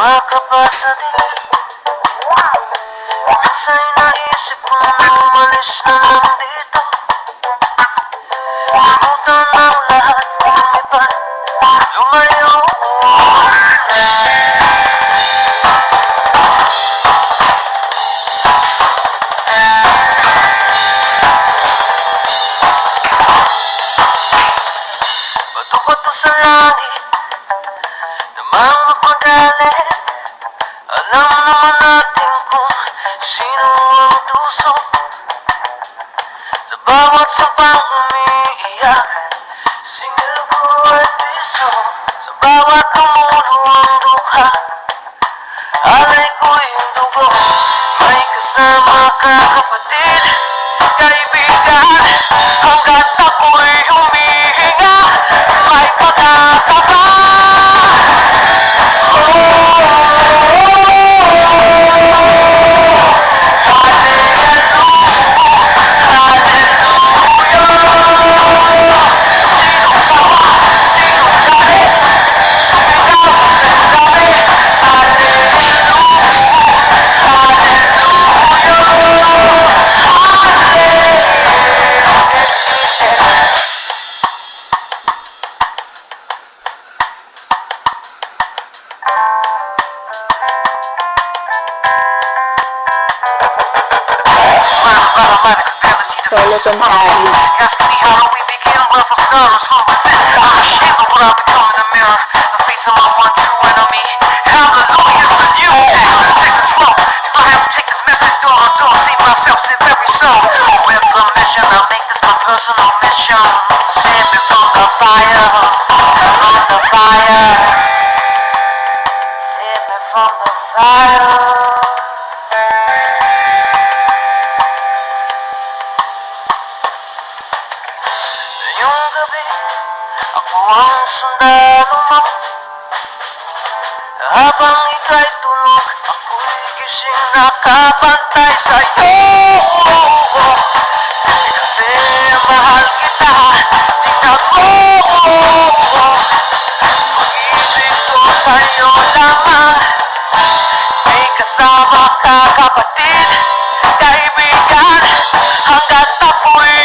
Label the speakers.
Speaker 1: makapasa din. Minsan'y naisip kong umalis na lang dito. Limutan ang lahat, lumipad, lumayo. Bato-bato sa langit, damang magmagalit. Alam naman natin kung sino ang tuso. Sa bawat sabang umiiyak, singil ko ay piso. Sa bawat umuluwang dukha, alay ko yung dugo. May kasama ka kapatid, kaibigan, hanggat ako'y humihinga, may pag-asa pa.
Speaker 2: Solo con Ali.
Speaker 1: Asking me how we begin with a scar or so within. I'm ashamed of what I've become in the mirror, the face of my one true enemy. Hallelujah, it's a new day, let's take control. If I have to take this message door to door, see myself, see every soul. With a mission, I'll make this my personal mission. Save me from the fire, from the fire. Save me from the fire. Ngayong gabi, ako ang sundalo mo. Habang ika'y tulog, ako'y gising nakabantay sa'yo. Kasi mahal kita, tingnan mo. Pag-ibig ko sa'yo lamang. May kasama ka kapatid, kaibigan, hanggat ako'y